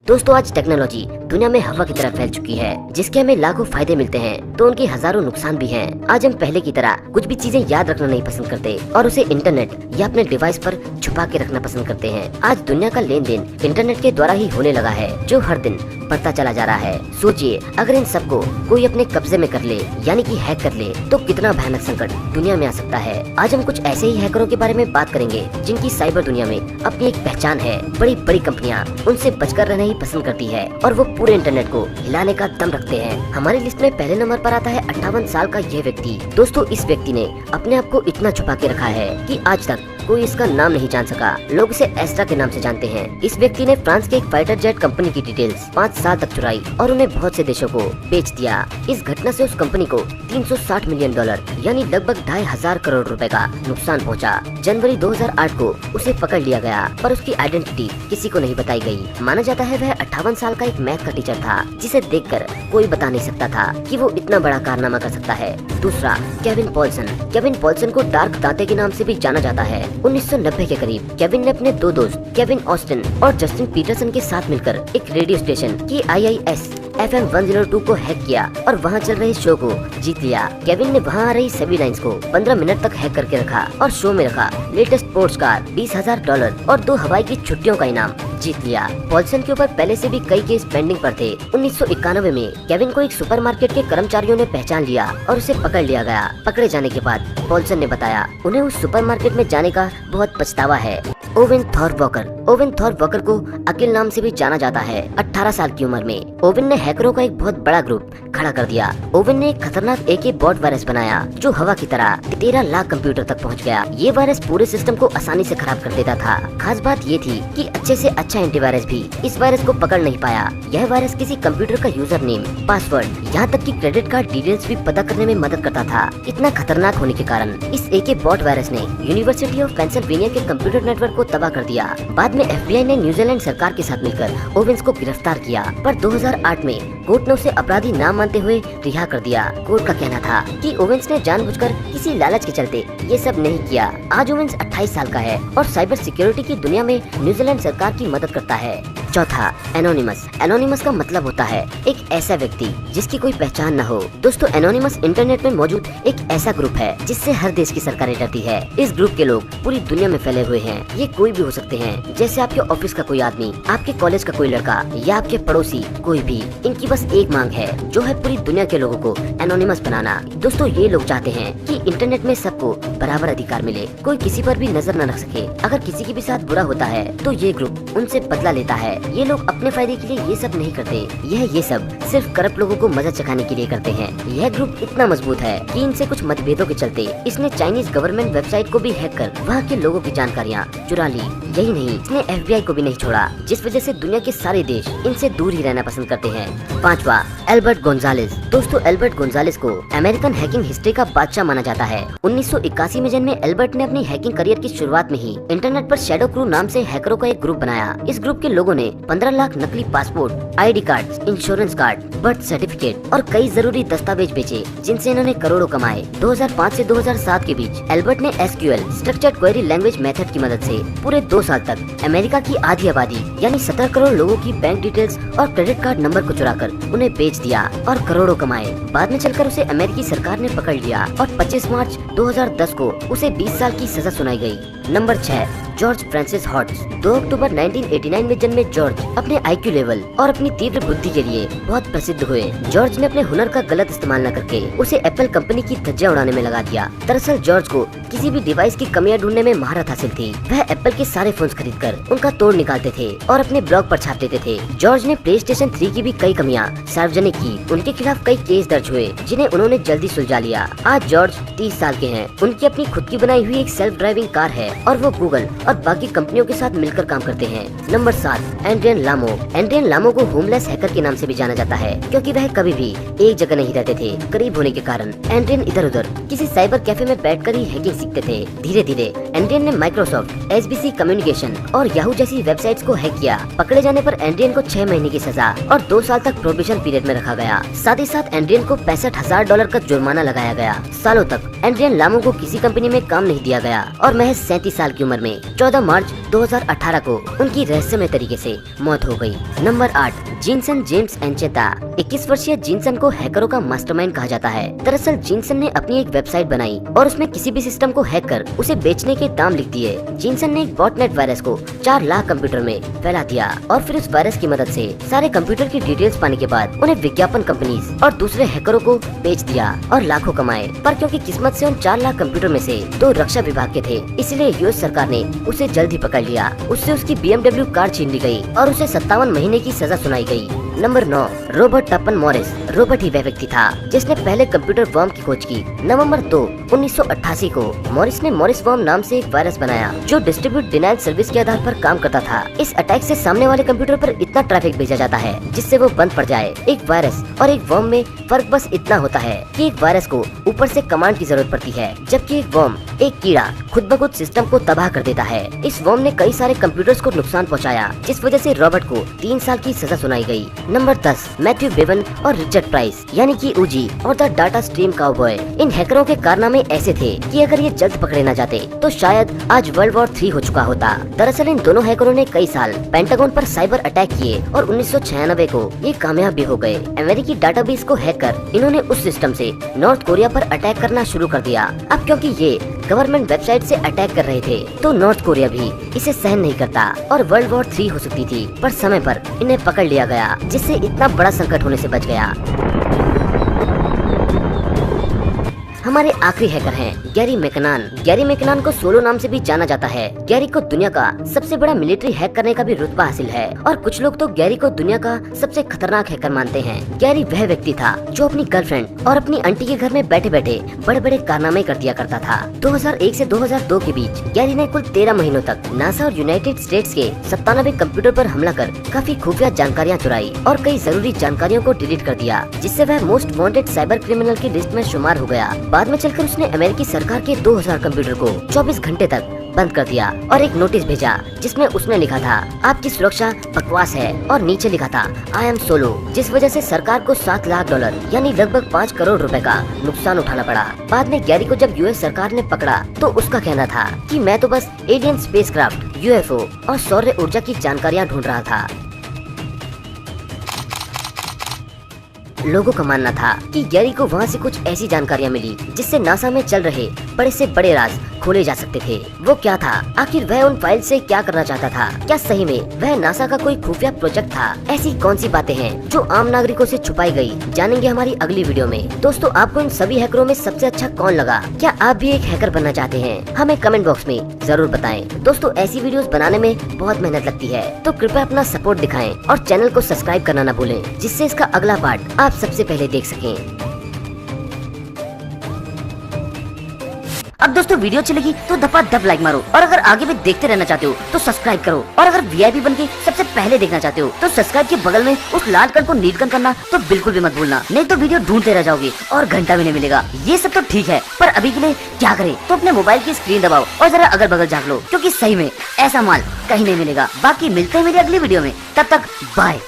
दोस्तों आज टेक्नोलॉजी दुनिया में हवा की तरह फैल चुकी है, जिसके हमें लाखों फायदे मिलते हैं तो उनके हजारों नुकसान भी हैं। आज हम पहले की तरह कुछ भी चीजें याद रखना नहीं पसंद करते और उसे इंटरनेट या अपने डिवाइस पर छुपा के रखना पसंद करते हैं। आज दुनिया का लेन देन इंटरनेट के द्वारा ही होने लगा है, जो हर दिन बढ़ता चला जा रहा है। सोचिए अगर इन सबको कोई अपने कब्जे में कर ले, यानी कि हैक कर ले, तो कितना भयानक संकट दुनिया में आ सकता है। आज हम कुछ ऐसे ही हैकरों के बारे में बात करेंगे जिनकी साइबर दुनिया में अपनी एक पहचान है। बड़ी बड़ी कंपनियां उनसे बचकर रहना ही पसंद करती है और वो पूरे इंटरनेट को हिलाने का दम रखते हैं। हमारी लिस्ट में पहले नंबर पर आता है 58 साल का यह व्यक्ति। दोस्तों इस व्यक्ति ने अपने आप को इतना छुपा के रखा है कि आज तक कोई इसका नाम नहीं जान सका। लोग इसे एस्ट्रा के नाम से जानते हैं। इस व्यक्ति ने फ्रांस के एक फाइटर जेट कंपनी की डिटेल्स 5 साल तक चुराई और उन्हें बहुत से देशों को बेच दिया। इस घटना से उस कंपनी को $360 मिलियन यानी लगभग 2,500 करोड़ रुपए का नुकसान पहुंचा। जनवरी 2008 को उसे पकड़ लिया गया, पर उसकी आइडेंटिटी किसी को नहीं बताई गई। माना जाता है वह 58 साल का एक मैथ का टीचर था, जिसे देखकर कोई बता नहीं सकता था कि वो इतना बड़ा कारनामा कर सकता है। दूसरा, केविन पॉल्सन। केविन पॉल्सन को डार्क दांते के नाम से भी जाना जाता है। 1990 के करीब केविन ने अपने दो दोस्त केविन ऑस्टिन और जस्टिन पीटरसन के साथ मिलकर एक रेडियो स्टेशन की IIS FM 102 को हैक किया और वहां चल रहे शो को जीत लिया। केविन ने वहां आ रही सभी लाइंस को 15 मिनट तक हैक करके रखा और शो में रखा लेटेस्ट स्पोर्ट्स कार, $20,000 और 2 हवाई की छुट्टियों का इनाम जीत लिया। पॉल्सन के ऊपर पहले से भी कई केस पेंडिंग पर थे। 1991 में केविन को एक सुपरमार्केट के कर्मचारियों ने पहचान लिया और उसे पकड़ लिया गया। पकड़े जाने के बाद पॉल्सन ने बताया उन्हें उस सुपरमार्केट में जाने का बहुत पछतावा है। ओवेन थॉरवॉकर। ओवेन थॉरवॉकर को अकिल नाम से भी जाना जाता है। 18 साल की उम्र में ओवेन ने हैकरों का एक बहुत बड़ा ग्रुप खड़ा कर दिया। ओवेन ने एक खतरनाक AK बॉट वायरस बनाया जो हवा की तरह 13 लाख कंप्यूटर तक पहुंच गया। ये वायरस पूरे सिस्टम को आसानी से खराब कर देता था। खास बात ये थी कि अच्छे से अच्छा एंटीवायरस भी इस वायरस को पकड़ नहीं पाया। यह वायरस किसी कंप्यूटर का यूजर नेम, पासवर्ड, यहाँ तक कि क्रेडिट कार्ड डिटेल्स भी पता करने में मदद करता था। इतना खतरनाक होने के कारण इस AK बॉट वायरस ने यूनिवर्सिटी ऑफ पेंसिल्वेनिया के कंप्यूटर नेटवर्क को तबाह कर दिया। बाद में FBI ने न्यूजीलैंड सरकार के साथ मिलकर ओवेन्स को गिरफ्तार किया, पर 2008 में कोर्ट ने उसे अपराधी ना मानते हुए रिहा कर दिया। कोर्ट का कहना था कि ओवेन्स ने जानबूझकर किसी लालच के चलते ये सब नहीं किया। आज ओवेन्स 28 साल का है और साइबर सिक्योरिटी की दुनिया में न्यूजीलैंड सरकार की मदद करता है। चौथा, एनोनिमस। एनोनिमस का मतलब होता है एक ऐसा व्यक्ति जिसकी कोई पहचान न हो। दोस्तों एनोनिमस इंटरनेट में मौजूद एक ऐसा ग्रुप है जिससे हर देश की सरकारें डरती है। इस ग्रुप के लोग पूरी दुनिया में फैले हुए हैं। ये कोई भी हो सकते हैं, जैसे आपके ऑफिस का कोई आदमी, आपके कॉलेज का कोई लड़का या आपके पड़ोसी, कोई भी। इनकी बस एक मांग है, जो है पूरी दुनिया के लोगों को एनोनिमस बनाना। दोस्तों ये लोग चाहते हैं कि इंटरनेट में सबको बराबर अधिकार मिले, कोई किसी पर भी नजर न रख सके। अगर किसी के भी साथ बुरा होता है तो ये ग्रुप उनसे बदला लेता है। ये लोग अपने फायदे के लिए ये सब नहीं करते। ये सब सिर्फ करप्ट लोगों को मजा चखाने के लिए करते हैं। यह ग्रुप इतना मजबूत है कि इनसे कुछ मतभेदों के चलते इसने चाइनीज गवर्नमेंट वेबसाइट को भी हैक कर वहाँ के लोगों की जानकारियाँ चुरा ली। यही नहीं, इसने FBI को भी नहीं छोड़ा, जिस वजह से दुनिया के सारे देश इनसे दूर ही रहना पसंद करते हैं। पांचवा, एल्बर्ट गोंजालेस। दोस्तों एल्बर्ट गोंजालेस को अमेरिकन हैकिंग हिस्ट्री का बादशाह माना जाता है। 1981 में जन्मे एल्बर्ट ने अपनी हैकिंग करियर की शुरुआत में ही इंटरनेट पर शैडो क्रू नाम से हैकरों का एक ग्रुप बनाया। इस ग्रुप के लोगों ने 15 लाख नकली passport, ID card, insurance card, birth certificate और कई जरूरी दस्तावेज बेचे, जिनसे इन्होंने करोड़ों कमाए। 2005 से 2007 के बीच एल्बर्ट ने SQL structured query language method की मदद से पूरे 2 साल तक अमेरिका की आधी आबादी यानी 17 करोड़ लोगों की बैंक डिटेल्स और क्रेडिट कार्ड नंबर को चुराकर उन्हें बेच दिया और करोड़ों कमाए। बाद में चलकर उसे अमेरिकी सरकार ने पकड़ लिया और 25 मार्च 2010 को उसे 20 साल की सजा सुनाई गई। Number 6, George Francis hots. 2 अक्टूबर 1989 में जन्मे जॉर्ज अपने IQ लेवल और अपनी तीव्र बुद्धि के लिए बहुत प्रसिद्ध हुए। जॉर्ज ने अपने हुनर का गलत इस्तेमाल न करके उसे एप्पल कंपनी की धज्जियां उड़ाने में लगा दिया। दरअसल जॉर्ज को किसी भी डिवाइस की कमियां ढूंढने में महारत हासिल थी। वह एप्पल के सारे फोन्स खरीदकर उनका तोड़ निकालते थे और अपने ब्लॉग पर छाप देते थे। जॉर्ज ने PlayStation 3 की भी कई कमियां सार्वजनिक की। उनके खिलाफ कई केस दर्ज हुए, जिन्हें उन्होंने जल्दी सुलझा लिया। आज जॉर्ज 30 साल के हैं। उनकी अपनी खुद की बनाई हुई एक सेल्फ ड्राइविंग कार है और वो गूगल और बाकी कंपनियों के साथ मिलकर काम करते हैं। नंबर 7, एंड्रियन लामो। एंड्रियन लामो को होमलेस हैकर के नाम से भी जाना जाता है, क्योंकि वह कभी भी एक जगह नहीं रहते थे। करीब होने के कारण एंड्रियन इधर उधर किसी साइबर कैफे में बैठकर ही हैकिंग सीखते थे। धीरे धीरे एंड्रियन ने माइक्रोसॉफ्ट, SBC कम्युनिकेशन और याहू जैसी वेबसाइट्स को हैक किया। पकड़े जाने पर एंड्रियन को 6 महीने की सजा और 2 साल तक प्रोबेशन पीरियड में रखा गया। साथ ही साथ एंड्रियन को $65,000 का जुर्माना लगाया गया। सालों तक एंड्रियन लामो को किसी कंपनी में काम नहीं दिया गया और महज 35 साल की उम्र में 14 मार्च 2018 को उनकी रहस्यमय तरीके से मौत हो गई। Number 8, Jinson James एंचेता। 21 वर्षीय जिनसन को हैकरों का मास्टरमाइंड कहा जाता है। दरअसल जिनसन ने अपनी एक वेबसाइट बनाई और उसमें किसी भी सिस्टम को हैक कर उसे बेचने के दाम लिख दिए। जिनसन ने एक बॉटनेट वायरस को 4 लाख कंप्यूटर में फैला दिया और फिर उस वायरस की मदद से सारे कंप्यूटर की डिटेल्स पाने के बाद उन्हें विज्ञापन कंपनीज और दूसरे हैकरों को बेच दिया और लाखों कमाए। पर क्योंकि किस्मत से उन 4 लाख कंप्यूटर में से 2 रक्षा विभाग के थे, इसलिए यूएस सरकार ने उसे जल्द ही पकड़ लिया। उससे उसकी BMW कार छीन ली गई और उसे 57 महीने की सजा सुनाई गई। Number 9, Robert टपन Morris. रॉबर्ट ही वह व्यक्ति था जिसने पहले कंप्यूटर वर्म की खोज की। नवंबर 2, 1988 को मॉरिस ने मॉरिस वर्म नाम से एक वायरस बनाया जो डिस्ट्रीब्यूट डिनाइल सर्विस के आधार पर काम करता था। इस अटैक से सामने वाले कंप्यूटर पर इतना ट्रैफिक भेजा जाता है जिससे वो बंद पड़ जाए। एक वायरस और एक वर्म में फर्क बस इतना होता है कि एक वायरस को ऊपर से कमांड की जरूरत पड़ती है, जबकि एक वर्म, एक कीड़ा, खुद ब खुद सिस्टम को तबाह कर देता है। इस वर्म ने कई सारे कंप्यूटर्स को नुकसान पहुंचाया, जिस वजह से रॉबर्ट को 3 साल की सजा सुनाई गई। नंबर 10, मैथ्यू बेवन और रिचर्ड प्राइस यानी कि ऊजी और द डाटा स्ट्रीम काउबॉय। इन हैकरों के कारनामे ऐसे थे कि अगर ये जल्द पकड़े न जाते तो शायद आज वर्ल्ड वॉर 3 हो चुका होता। दरअसल इन दोनों हैकरों ने कई साल पेंटागन पर साइबर अटैक किए और 1996 को ये कामयाब भी हो गए। अमेरिकी डाटाबेस को हैक कर इन्होंने उस सिस्टम से नॉर्थ कोरिया पर अटैक करना शुरू कर दिया। अब क्योंकि ये गवर्नमेंट वेबसाइट से अटैक कर रहे थे तो नॉर्थ कोरिया भी इसे सहन नहीं करता और वर्ल्ड वॉर 3 हो सकती थी, पर समय पर इन्हें पकड़ लिया गया, जिससे इतना बड़ा संकट होने से बच गया। हमारे आखिरी हैकर हैं गैरी मैकनान। गैरी मैकनान को सोलो नाम से भी जाना जाता है। गैरी को दुनिया का सबसे बड़ा मिलिट्री हैक करने का भी रुतबा हासिल है और कुछ लोग तो गैरी को दुनिया का सबसे खतरनाक हैकर मानते हैं। गैरी वह व्यक्ति था जो अपनी गर्लफ्रेंड और अपनी आंटी के घर में बैठे बैठे बड़े बड़े कारनामे कर दिया करता था। 2001 से 2002 के बीच गैरी ने कुल 13 महीनों तक नासा और यूनाइटेड स्टेट्स के 97 कंप्यूटर पर हमला कर काफी खुफिया जानकारियां चुराई और कई जरूरी जानकारियों को डिलीट कर दिया, जिससे वह मोस्ट वांटेड साइबर क्रिमिनल की लिस्ट में शुमार हो गया। बाद में चलकर उसने अमेरिकी सरकार के 2000 कंप्यूटर को 24 घंटे तक बंद कर दिया और एक नोटिस भेजा जिसमें उसने लिखा था आपकी सुरक्षा बकवास है और नीचे लिखा था आई एम सोलो, जिस वजह से सरकार को $7 लाख यानी लगभग 5 करोड़ रुपए का नुकसान उठाना पड़ा। बाद में गैरी को जब यूएस सरकार ने पकड़ा तो उसका कहना था कि मैं तो बस एलियन स्पेसक्राफ्ट, यूएफओ और सौर ऊर्जा की जानकारियां ढूंढ रहा था। लोगों का मानना था कि गैरी को वहाँ से कुछ ऐसी जानकारियाँ मिली जिससे नासा में चल रहे बड़े से बड़े राज खोले जा सकते थे। वो क्या था? आखिर वह उन फाइल से क्या करना चाहता था? क्या सही में वह नासा का कोई खुफिया प्रोजेक्ट था? ऐसी कौन सी बातें हैं जो आम नागरिकों से छुपाई गई, जानेंगे हमारी अगली वीडियो में। दोस्तों, आपको इन सभी हैकरों में सबसे अच्छा कौन लगा? क्या आप भी एक हैकर बनना चाहते हैं? हमें कमेंट बॉक्स में जरूर बताएं। दोस्तों, ऐसी वीडियोस बनाने में बहुत मेहनत लगती है, तो कृपया अपना सपोर्ट दिखाएं और चैनल को सब्सक्राइब करना न भूलें, जिससे इसका अगला पार्ट आप सबसे पहले देख सकें। अब दोस्तों, वीडियो अच्छी लगी तो धपाधप लाइक मारो और अगर आगे भी देखते रहना चाहते हो तो सब्सक्राइब करो और अगर वीआईपी बनके सबसे पहले देखना चाहते हो तो सब्सक्राइब के बगल में उस लाल कण को नीलकण करना तो बिल्कुल भी मत भूलना, नहीं तो वीडियो ढूंढते रह जाओगे और घंटा भी नहीं मिलेगा। ये सब तो ठीक है, पर अभी के लिए क्या करें, तो अपने मोबाइल की स्क्रीन दबाओ और जरा अगल बगल झाँक लो, क्योंकि सही में ऐसा माल कहीं नहीं मिलेगा। बाकी मिलते हैं मेरी अगली वीडियो में, तब तक बाय।